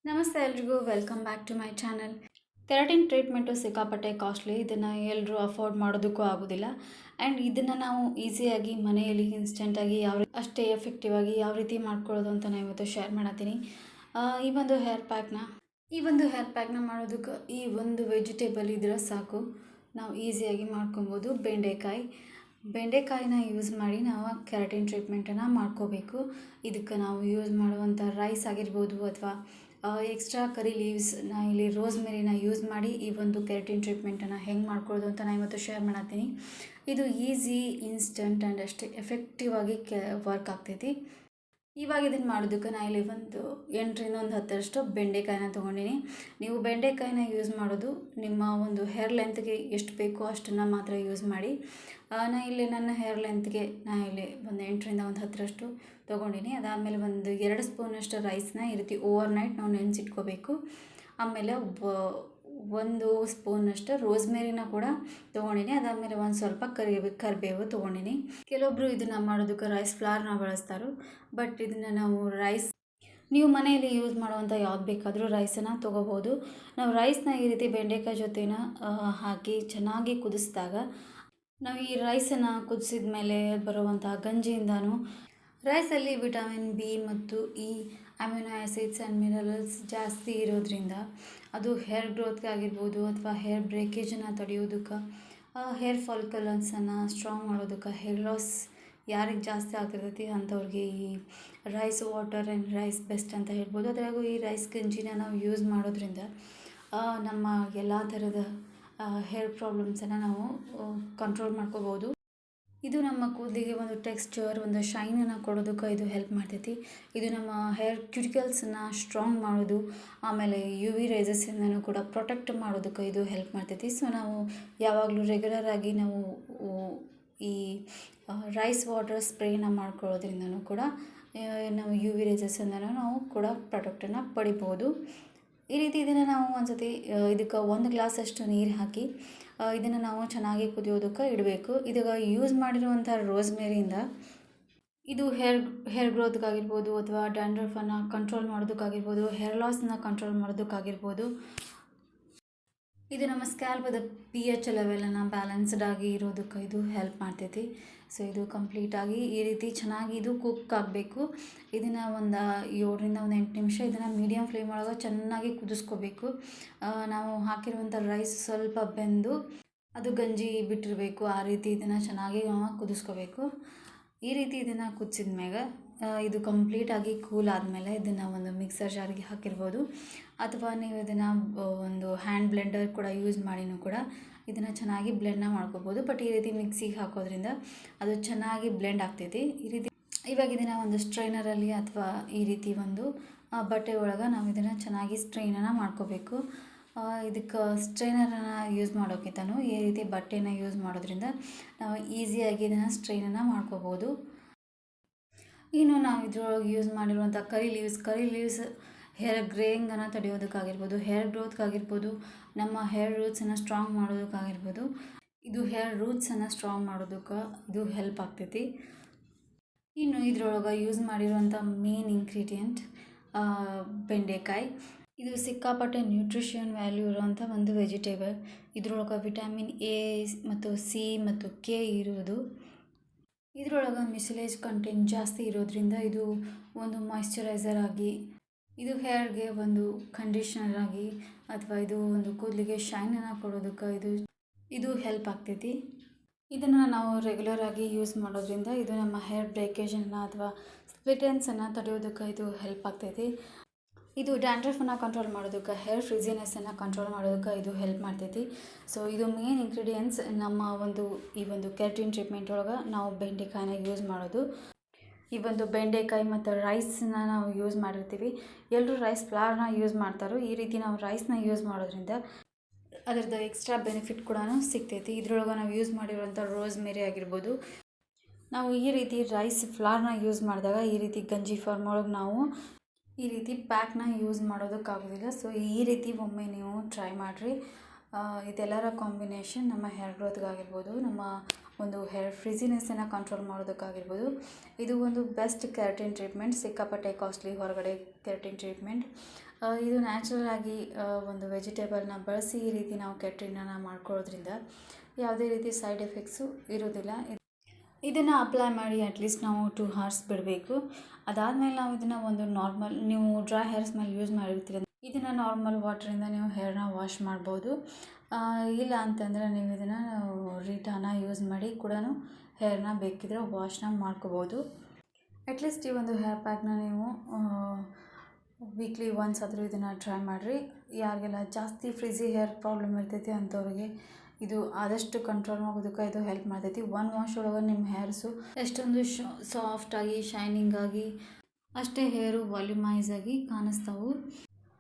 ನಮಸ್ತೆ ಎಲ್ರಿಗೂ welcome back to my channel. Keratin treatment ಸಿಕ್ಕಾಪಟ್ಟೆ ಕಾಸ್ಟ್ಲಿ. ಇದನ್ನು ಎಲ್ಲರೂ ಅಫೋರ್ಡ್ ಮಾಡೋದಕ್ಕೂ ಆಗೋದಿಲ್ಲ. ಆ್ಯಂಡ್ ಇದನ್ನು ನಾವು ಈಸಿಯಾಗಿ ಮನೆಯಲ್ಲಿ ಇನ್ಸ್ಟೆಂಟಾಗಿ ಅಷ್ಟೇ ಎಫೆಕ್ಟಿವ್ ಆಗಿ ಯಾವ ರೀತಿ ಮಾಡ್ಕೊಳ್ಳೋದು ಅಂತ ನಾನು ಇವತ್ತು ಶೇರ್ ಮಾಡತ್ತೀನಿ. ಈ ಒಂದು ಹೇರ್ ಪ್ಯಾಕ್ನ ಮಾಡೋದಕ್ಕೆ ಈ ಒಂದು ವೆಜಿಟೇಬಲ್ ಇದ್ರೆ ಸಾಕು, ನಾವು ಈಸಿಯಾಗಿ ಮಾಡ್ಕೊಬೋದು. ಬೆಂಡೆಕಾಯಿನ ಯೂಸ್ ಮಾಡಿ ನಾವು ಕೆರಾಟಿನ್ ಟ್ರೀಟ್ಮೆಂಟನ್ನು ಮಾಡ್ಕೋಬೇಕು. ಇದಕ್ಕೆ ನಾವು ಯೂಸ್ ಮಾಡುವಂಥ ರೈಸ್ ಆಗಿರ್ಬೋದು ಅಥವಾ ಎಕ್ಸ್ಟ್ರಾ ಕರಿ ಲೀವ್ಸ್ನ ಇಲ್ಲಿ ರೋಸ್ಮೆರಿನ ಯೂಸ್ ಮಾಡಿ ಈ ಒಂದು ಕೆರಾಟಿನ್ ಟ್ರೀಟ್ಮೆಂಟನ್ನು ಹೆಂಗೆ ಮಾಡ್ಕೊಳ್ಳೋದು ಅಂತ ನಾನು ಇವತ್ತು ಶೇರ್ ಮಾಡತ್ತೀನಿ. ಇದು ಈಸಿ, ಇನ್ಸ್ಟಂಟ್ ಆ್ಯಂಡ್ ಅಷ್ಟೇ ಎಫೆಕ್ಟಿವ್ ಆಗಿ ವರ್ಕ್ ಆಗ್ತೈತಿ. ಇವಾಗ ಇದನ್ನು ಮಾಡೋದಕ್ಕೆ ನಾನು ಇಲ್ಲಿ ಒಂದು 8ರಿಂದ 10ರಷ್ಟು ಬೆಂಡೆಕಾಯಿನ ತೊಗೊಂಡಿನಿ. ನೀವು ಬೆಂಡೆಕಾಯಿನ ಯೂಸ್ ಮಾಡೋದು ನಿಮ್ಮ ಒಂದು ಹೇರ್ ಲೆಂತ್ಗೆ ಎಷ್ಟು ಬೇಕೋ ಅಷ್ಟನ್ನು ಮಾತ್ರ ಯೂಸ್ ಮಾಡಿ. ನನ್ನ ಹೇರ್ ಲೆಂತ್ಗೆ ನಾನು ಇಲ್ಲಿ ಒಂದು 8ರಿಂದ 10ರಷ್ಟು ತೊಗೊಂಡಿನಿ. ಅದಾದಮೇಲೆ ಒಂದು 2 ಸ್ಪೂನಷ್ಟು ರೈಸ್ನ ಈ ರೀತಿ ಓವರ್ ನೈಟ್ ನಾವು ನೆನೆಸಿಟ್ಕೋಬೇಕು. ಆಮೇಲೆ 1 ಸ್ಪೂನಷ್ಟು ರೋಸ್ಮೇರಿನ ಕೂಡ ತೊಗೊಂಡಿನಿ. ಅದಾದಮೇಲೆ ಒಂದು ಸ್ವಲ್ಪ ಕರಿಬೇವು ತೊಗೊಂಡಿನಿ. ಕೆಲವೊಬ್ಬರು ಇದನ್ನು ಮಾಡೋದಕ್ಕೆ ರೈಸ್ ಫ್ಲವರ್ನ ಬಳಸ್ತಾರೆ. ಬಟ್ ಇದನ್ನು ನಾವು ನೀವು ಮನೆಯಲ್ಲಿ ಯೂಸ್ ಮಾಡುವಂಥ ಯಾವ್ದು ಬೇಕಾದರೂ ರೈಸನ್ನು ತೊಗೋಬೋದು. ನಾವು ರೈಸ್ನ ಈ ರೀತಿ ಬೆಂಡೆಕಾಯಿ ಜೊತೆನ ಹಾಕಿ ಚೆನ್ನಾಗಿ ಕುದಿಸಿದಾಗ ನಾವು ಈ ರೈಸನ್ನು ಕುದಿಸಿದ ಮೇಲೆ ಬರುವಂಥ ಗಂಜಿಯಿಂದನೂ ರೈಸಲ್ಲಿ ವಿಟಮಿನ್ ಬಿ ಮತ್ತು E, amino acids and minerals ಜಾಸ್ತಿ ಇರೋದ್ರಿಂದ ಅದು ಹೇರ್ ಗ್ರೋತ್ಗೆ ಆಗಿರ್ಬೋದು ಅಥವಾ ಹೇರ್ ಬ್ರೇಕೇಜನ್ನು ತಡೆಯೋದಕ್ಕೆ, ಹೇರ್ ಫಾಲಿಕಲ್ಸನ್ನು ಸ್ಟ್ರಾಂಗ್ ಮಾಡೋದಕ್ಕೆ, ಹೇರ್ ಲಾಸ್ ಯಾರಿಗೆ ಜಾಸ್ತಿ ಆಗ್ತಿರ್ತೈತಿ ಅಂಥವ್ರಿಗೆ ಈ rice water and rice best ಅಂತ ಹೇಳ್ಬೋದು. ಅದ್ರಾಗೂ ಈ ರೈಸ್ ಗಂಜಿನ ನಾವು ಯೂಸ್ ಮಾಡೋದ್ರಿಂದ ನಮ್ಮ ಎಲ್ಲ ಥರದ ಹೇರ್ ಪ್ರಾಬ್ಲಮ್ಸನ್ನು ನಾವು ಕಂಟ್ರೋಲ್ ಮಾಡ್ಕೋಬೋದು. ಇದು ನಮ್ಮ ಕೂದಲಿಗೆ ಒಂದು ಟೆಕ್ಸ್ಚರ್, ಒಂದು ಶೈನನ್ನು ಕೊಡೋದಕ್ಕೆ ಇದು ಹೆಲ್ಪ್ ಮಾಡ್ತೈತಿ. ಇದು ನಮ್ಮ ಹೇರ್ ಕ್ಯೂಟಿಕಲ್ಸನ್ನು ಸ್ಟ್ರಾಂಗ್ ಮಾಡೋದು, ಆಮೇಲೆ ಯು ವಿ ರೇಸಸ್ಸಿಂದನೂ ಕೂಡ ಪ್ರೊಟೆಕ್ಟ್ ಮಾಡೋದಕ್ಕೆ ಇದು ಹೆಲ್ಪ್ ಮಾಡ್ತೈತಿ. ಸೊ ನಾವು ಯಾವಾಗಲೂ ರೆಗ್ಯುಲರಾಗಿ ನಾವು ಈ ರೈಸ್ ವಾಟರ್ ಸ್ಪ್ರೇನ ಮಾಡ್ಕೊಳ್ಳೋದ್ರಿಂದನೂ ಕೂಡ ನಾವು ಯು ವಿ ರೇಸಸ್ಸಿಂದನೂ ನಾವು ಕೂಡ ಪ್ರೊಟೆಕ್ಟನ್ನು ಪಡಿಬೋದು. ಈ ರೀತಿ ಇದನ್ನು ನಾವು ಒಂದು ಇದಕ್ಕೆ 1 ಗ್ಲಾಸಷ್ಟು ನೀರು ಹಾಕಿ ಇದನ್ನು ನಾವು ಚೆನ್ನಾಗಿ ಕುದಿಯೋದಕ್ಕೆ ಇಡಬೇಕು. ಇದಕ್ಕೆ ಯೂಸ್ ಮಾಡಿರುವಂಥ ರೋಸ್ಮೇರಿಯಿಂದ ಇದು ಹೇರ್ ಗ್ರೋತ್ಗಾಗಿರ್ಬೋದು ಅಥವಾ ಡ್ಯಾಂಡ್ರಫನ್ನು ಕಂಟ್ರೋಲ್ ಮಾಡೋದಕ್ಕಾಗಿರ್ಬೋದು, ಹೇರ್ ಲಾಸ್ನ ಕಂಟ್ರೋಲ್ ಮಾಡೋದಕ್ಕಾಗಿರ್ಬೋದು. ಇದು ನಮ್ಮ ಸ್ಕ್ಯಾಲ್ಪದ pH ಲೆವೆಲನ್ನು ಬ್ಯಾಲೆನ್ಸ್ಡ್ ಆಗಿ ಇರೋದಕ್ಕೆ ಇದು ಹೆಲ್ಪ್ ಮಾಡ್ತೈತಿ. ಸೊ ಇದು ಕಂಪ್ಲೀಟಾಗಿ ಈ ರೀತಿ ಚೆನ್ನಾಗಿ ಇದು ಕುಕ್ ಆಗಬೇಕು. ಇದನ್ನು ಒಂದು 7ರಿಂದ 8 ನಿಮಿಷ ಇದನ್ನು ಮೀಡಿಯಮ್ ಫ್ಲೇಮ್ ಒಳಗೆ ಚೆನ್ನಾಗಿ ಕುದಿಸ್ಕೋಬೇಕು. ನಾವು ಹಾಕಿರುವಂಥ ರೈಸ್ ಸ್ವಲ್ಪ ಬೆಂದು ಅದು ಗಂಜಿ ಬಿಟ್ಟಿರಬೇಕು. ಆ ರೀತಿ ಇದನ್ನು ಚೆನ್ನಾಗಿ ನಾವು ಕುದಿಸ್ಕೋಬೇಕು. ಈ ರೀತಿ ಇದನ್ನು ಕುದಿಸಿದ ಮ್ಯಾಗ ಇದು ಕಂಪ್ಲೀಟಾಗಿ ಕೂಲ್ ಆದಮೇಲೆ ಇದನ್ನು ಒಂದು ಮಿಕ್ಸರ್ ಜಾರಿಗೆ ಹಾಕಿರ್ಬೋದು, ಅಥವಾ ನೀವು ಇದನ್ನು ಒಂದು ಹ್ಯಾಂಡ್ ಬ್ಲೆಂಡರ್ ಕೂಡ ಯೂಸ್ ಮಾಡಿನೂ ಕೂಡ ಇದನ್ನು ಚೆನ್ನಾಗಿ ಬ್ಲೆಂಡ್ನ ಮಾಡ್ಕೋಬೋದು. ಬಟ್ ಈ ರೀತಿ ಮಿಕ್ಸಿಗೆ ಹಾಕೋದ್ರಿಂದ ಅದು ಚೆನ್ನಾಗಿ ಬ್ಲೆಂಡ್ ಆಗ್ತೈತಿ. ಇವಾಗ ಇದನ್ನು ಒಂದು ಸ್ಟ್ರೈನರಲ್ಲಿ ಅಥವಾ ಈ ರೀತಿ ಒಂದು ಬಟ್ಟೆ ಒಳಗೆ ನಾವು ಇದನ್ನು ಚೆನ್ನಾಗಿ ಸ್ಟ್ರೈನನ್ನು ಮಾಡ್ಕೋಬೇಕು. ಇದಕ್ಕೆ ಸ್ಟ್ರೈನರನ್ನು ಯೂಸ್ ಮಾಡೋಕ್ಕಿಂತನೂ ಈ ರೀತಿ ಬಟ್ಟೆನ ಯೂಸ್ ಮಾಡೋದ್ರಿಂದ ನಾವು ಈಸಿಯಾಗಿ ಇದನ್ನು ಸ್ಟ್ರೈನನ್ನು ಮಾಡ್ಕೋಬೋದು. ಇನ್ನು ನಾವು ಇದ್ರೊಳಗೆ ಯೂಸ್ ಮಾಡಿರುವಂಥ ಕರಿ ಲೀವ್ಸ್ ಹೇರ್ ಗ್ರೇಯಿಂಗನ್ನು ತಡೆಯೋದಕ್ಕಾಗಿರ್ಬೋದು, ಹೇರ್ ಗ್ರೋತ್ಗಾಗಿರ್ಬೋದು, ನಮ್ಮ ಹೇರ್ ರೂಟ್ಸನ್ನು ಸ್ಟ್ರಾಂಗ್ ಮಾಡೋದಕ್ಕಾಗಿರ್ಬೋದು. ಇದು ಹೇರ್ ರೂಟ್ಸನ್ನು ಸ್ಟ್ರಾಂಗ್ ಮಾಡೋದಕ್ಕೆ ಇದು ಹೆಲ್ಪ್ ಆಗ್ತೈತಿ. ಇನ್ನು ಇದ್ರೊಳಗೆ ಯೂಸ್ ಮಾಡಿರುವಂಥ ಮೇನ್ ಇಂಗ್ರೀಡಿಯೆಂಟ್ ಬೆಂಡೆಕಾಯಿ. ಇದು ಸಿಕ್ಕಾಪಟ್ಟೆ ನ್ಯೂಟ್ರಿಷನ್ ವ್ಯಾಲ್ಯೂ ಇರುವಂಥ ಒಂದು ವೆಜಿಟೇಬಲ್. ಇದ್ರೊಳಗೆ ವಿಟಮಿನ್ ಎ ಮತ್ತು ಸಿ ಮತ್ತು ಕೆ ಇರೋದು. ಇದರೊಳಗೆ ಮಿಸಲೇಜ್ ಕಂಟೆಂಟ್ ಜಾಸ್ತಿ ಇರೋದ್ರಿಂದ ಇದು ಒಂದು ಮಾಯಿಶ್ಚರೈಸರ್ ಆಗಿ, ಇದು ಹೇರ್ಗೆ ಒಂದು ಕಂಡೀಷ್ನರ್ ಆಗಿ, ಅಥವಾ ಇದು ಒಂದು ಕೂದಲಿಗೆ ಶೈನನ್ನು ಕೊಡೋದಕ್ಕೆ ಇದು ಹೆಲ್ಪ್ ಆಗ್ತೈತಿ. ಇದನ್ನು ನಾವು ರೆಗ್ಯುಲರಾಗಿ ಯೂಸ್ ಮಾಡೋದ್ರಿಂದ ಇದು ನಮ್ಮ ಹೇರ್ ಬ್ರೇಕೇಜನ್ನು ಅಥವಾ ಸ್ಪ್ಲಿಟ್ ಎಂಡ್ಸನ್ನು ತಡೆಯೋದಕ್ಕೆ ಇದು ಹೆಲ್ಪ್ ಆಗ್ತೈತಿ. ಇದು ಡ್ಯಾಂಡ್ರಫನ್ನು ಕಂಟ್ರೋಲ್ ಮಾಡೋದಕ್ಕೆ, ಹೇರ್ ಫ್ರಿಝಿನೆಸ್ಸನ್ನು ಕಂಟ್ರೋಲ್ ಮಾಡೋದಕ್ಕೆ ಇದು ಹೆಲ್ಪ್ ಮಾಡ್ತೈತಿ. ಸೊ ಇದು ಮೇನ್ ಇಂಗ್ರೀಡಿಯೆಂಟ್ಸ್ ನಮ್ಮ ಈ ಒಂದು ಕೆರಾಟಿನ್ ಟ್ರೀಟ್ಮೆಂಟ್ ಒಳಗೆ ನಾವು ಬೆಂಡೆಕಾಯಿನ ಯೂಸ್ ಮಾಡೋದು. ಈ ಒಂದು ಬೆಂಡೆಕಾಯಿ ಮತ್ತು ರೈಸನ್ನ ನಾವು ಯೂಸ್ ಮಾಡಿರ್ತೀವಿ. ಎಲ್ಲರೂ ರೈಸ್ ಫ್ಲವರ್ನ ಯೂಸ್ ಮಾಡ್ತಾರೆ. ಈ ರೀತಿ ನಾವು ರೈಸ್ನ ಯೂಸ್ ಮಾಡೋದ್ರಿಂದ ಅದರದ್ದು ಎಕ್ಸ್ಟ್ರಾ ಬೆನಿಫಿಟ್ ಕೂಡ ಸಿಗ್ತೈತಿ. ಇದ್ರೊಳಗೆ ನಾವು ಯೂಸ್ ಮಾಡಿರುವಂಥ ರೋಸ್ಮೇರಿ ಆಗಿರ್ಬೋದು. ನಾವು ಈ ರೀತಿ ರೈಸ್ ಫ್ಲವರ್ನ ಯೂಸ್ ಮಾಡಿದಾಗ ಈ ರೀತಿ ಗಂಜಿ ಫಾರ್ಮ್ ಒಳಗೆ ನಾವು ಈ ರೀತಿ ಪ್ಯಾಕ್ನ ಯೂಸ್ ಮಾಡೋದಕ್ಕಾಗೋದಿಲ್ಲ. ಸೊ ಈ ರೀತಿ ಒಮ್ಮೆ ನೀವು ಟ್ರೈ ಮಾಡಿರಿ. ಇದೆಲ್ಲರ ಕಾಂಬಿನೇಷನ್ ನಮ್ಮ ಹೇರ್ ಗ್ರೋತ್ಗಾಗಿರ್ಬೋದು, ನಮ್ಮ ಒಂದು ಹೇರ್ ಫ್ರಿಝಿನೆಸ್ಸನ್ನು ಕಂಟ್ರೋಲ್ ಮಾಡೋದಕ್ಕಾಗಿರ್ಬೋದು. ಇದು ಒಂದು ಬೆಸ್ಟ್ ಕೆರಾಟಿನ್ ಟ್ರೀಟ್ಮೆಂಟ್. ಸಿಕ್ಕಾಪಟ್ಟೆ ಕಾಸ್ಟ್ಲಿ ಹೊರಗಡೆ ಕೆರಾಟಿನ್ ಟ್ರೀಟ್ಮೆಂಟ್. ಇದು ನ್ಯಾಚುರಲ್ ಆಗಿ ಒಂದು ವೆಜಿಟೇಬಲ್ನ ಬಳಸಿ ಈ ರೀತಿ ನಾವು ಕೆರಾಟಿನನ್ನು ಮಾಡ್ಕೊಳ್ಳೋದ್ರಿಂದ ಯಾವುದೇ ರೀತಿ ಸೈಡ್ ಎಫೆಕ್ಟ್ಸು ಇರೋದಿಲ್ಲ. ಇದನ್ನು ಅಪ್ಲೈ ಮಾಡಿ ಅಟ್ಲೀಸ್ಟ್ ನಾವು 2 hours ಬಿಡಬೇಕು. ಅದಾದಮೇಲೆ ನಾವು ಇದನ್ನು ಒಂದು ನಾರ್ಮಲ್, ನೀವು ಡ್ರೈ ಹೇರ್ಸ್ ಮೇಲೆ ಯೂಸ್ ಮಾಡಿರ್ತೀರ, ಇದನ್ನು ನಾರ್ಮಲ್ ವಾಟ್ರಿಂದ ನೀವು ಹೇರ್ನ ವಾಶ್ ಮಾಡ್ಬೋದು. ಇಲ್ಲ ಅಂತಂದರೆ ನೀವು ಇದನ್ನು ರೀಟಾನ ಯೂಸ್ ಮಾಡಿ ಕೂಡ ಹೇರ್ನ ಬೇಕಿದ್ರೆ ವಾಶ್ನ ಮಾಡ್ಕೋಬೋದು. ಅಟ್ಲೀಸ್ಟ್ ಈ ಒಂದು ಹೇರ್ ಪ್ಯಾಕ್ನ ನೀವು ವೀಕ್ಲಿ ಒನ್ಸ್ ಆದರೂ ಇದನ್ನು ಟ್ರೈ ಮಾಡಿರಿ. ಯಾರಿಗೆಲ್ಲ ಜಾಸ್ತಿ ಫ್ರಿಝಿ ಹೇರ್ ಪ್ರಾಬ್ಲಮ್ ಇರ್ತೈತಿ ಅಂಥವ್ರಿಗೆ ಇದು ಆದಷ್ಟು ಕಂಟ್ರೋಲ್ ಮಾಡೋದಕ್ಕೆ ಇದು ಹೆಲ್ಪ್ ಮಾಡ್ತೈತಿ. 1 ವಾಶ್ ಒಳಗೆ ನಿಮ್ಮ ಹೇರ್ಸು ಎಷ್ಟೊಂದು ಸಾಫ್ಟಾಗಿ ಶೈನಿಂಗ್ ಆಗಿ ಅಷ್ಟೇ ಹೇರು ವಾಲ್ಯೂಮೈಸ್ ಆಗಿ ಕಾಣಿಸ್ತಾವು.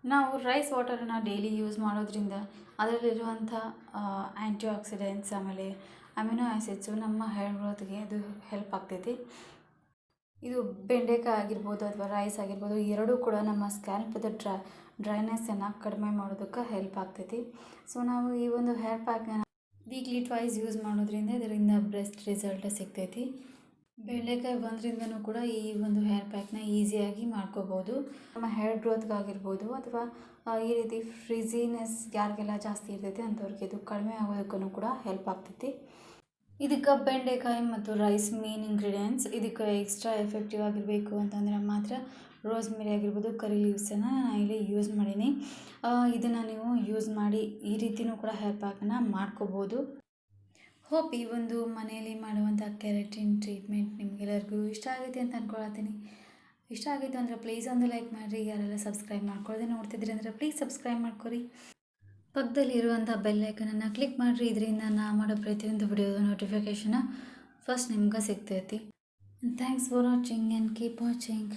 ನಾವು ರೈಸ್ ವಾಟರನ್ನು ಡೈಲಿ ಯೂಸ್ ಮಾಡೋದ್ರಿಂದ ಅದರಲ್ಲಿರುವಂಥ ಆ್ಯಂಟಿ ಆಕ್ಸಿಡೆಂಟ್ಸ್ ಆಮೇಲೆ ಅಮಿನೋ ಆ್ಯಸಿಡ್ಸು ನಮ್ಮ ಹೇರ್ ಗ್ರೋತ್ಗೆ ಅದು ಹೆಲ್ಪ್ ಆಗ್ತೈತಿ. ಇದು ಬೆಂಡೆಕಾಯಿ ಆಗಿರ್ಬೋದು ಅಥವಾ ರೈಸ್ ಆಗಿರ್ಬೋದು, ಎರಡೂ ಕೂಡ ನಮ್ಮ ಸ್ಕ್ಯಾಲ್ಪದ ಡ್ರೈನೆಸ್ಸನ್ನು ಕಡಿಮೆ ಮಾಡೋದಕ್ಕೆ ಹೆಲ್ಪ್ ಆಗ್ತೈತಿ. ಸೊ ನಾವು ಈ ಒಂದು ಹೇರ್ ಪ್ಯಾಕ್ನ ವೀಕ್ಲಿ 2 ಯೂಸ್ ಮಾಡೋದ್ರಿಂದ ಇದರಿಂದ ಬೆಸ್ಟ್ ರಿಸಲ್ಟ್ ಸಿಗ್ತೈತಿ. ಬೆಂಡೆಕಾಯಿ ಒಂದರಿಂದನೂ ಕೂಡ ಈ ಒಂದು ಹೇರ್ ಪ್ಯಾಕ್ನ ಈಸಿಯಾಗಿ ಮಾಡ್ಕೋಬೋದು. ನಮ್ಮ ಹೇರ್ ಗ್ರೋತ್ಗಾಗಿರ್ಬೋದು ಅಥವಾ ಈ ರೀತಿ ಫ್ರಿಝಿನೆಸ್ ಯಾರಿಗೆಲ್ಲ ಜಾಸ್ತಿ ಇರ್ತೈತಿ ಅಂಥವ್ರಿಗೆ ಇದು ಕಡಿಮೆ ಆಗೋದಕ್ಕೂ ಕೂಡ ಹೆಲ್ಪ್ ಆಗ್ತೈತಿ. ಇದಕ್ಕೆ ಬೆಂಡೆಕಾಯಿ ಮತ್ತು ರೈಸ್ ಮೇನ್ ಇಂಗ್ರೀಡಿಯೆಂಟ್ಸ್. ಇದಕ್ಕೆ ಎಕ್ಸ್ಟ್ರಾ ಎಫೆಕ್ಟಿವ್ ಆಗಿರಬೇಕು ಅಂತಂದರೆ ಮಾತ್ರ ರೋಸ್ಮೆರಿ ಆಗಿರ್ಬೋದು, ಕರಿ ಲೀವ್ಸನ್ನು ನಾನು ಇಲ್ಲಿ ಯೂಸ್ ಮಾಡೀನಿ. ಇದನ್ನು ನೀವು ಯೂಸ್ ಮಾಡಿ ಈ ರೀತಿಯೂ ಕೂಡ ಹೇರ್ ಪ್ಯಾಕನ್ನು ಮಾಡ್ಕೋಬೋದು. ಹೋಪ್ ಈ ಒಂದು ಮನೆಯಲ್ಲಿ ಮಾಡುವಂಥ ಕೆರಾಟಿನ್ ಟ್ರೀಟ್ಮೆಂಟ್ ನಿಮಗೆಲ್ಲರಿಗೂ ಇಷ್ಟ ಆಗೈತೆ ಅಂತ ಅಂದ್ಕೊಳತ್ತೀನಿ. ಇಷ್ಟ ಆಗಿತ್ತು ಅಂದರೆ ಪ್ಲೀಸ್ ಒಂದು ಲೈಕ್ ಮಾಡಿರಿ. ಯಾರೆಲ್ಲ ಸಬ್ಸ್ಕ್ರೈಬ್ ಮಾಡ್ಕೊಳ್ಳೋದೇ ನೋಡ್ತಿದ್ರಿ ಅಂದರೆ ಪ್ಲೀಸ್ ಸಬ್ಸ್ಕ್ರೈಬ್ ಮಾಡ್ಕೊರಿ. ಪಕ್ಕದಲ್ಲಿ ಇರುವಂಥ ಬೆಲ್ ಐಕನನ್ನು ಕ್ಲಿಕ್ ಮಾಡಿರಿ. ಇದರಿಂದ ನಾ ಮಾಡೋ ಪ್ರತಿಯೊಂದು ವಿಡಿಯೋದ ನೋಟಿಫಿಕೇಷನ್ ಫಸ್ಟ್ ನಿಮ್ಗೆ ಸಿಗ್ತೈತಿ. Thanks for watching and keep watching.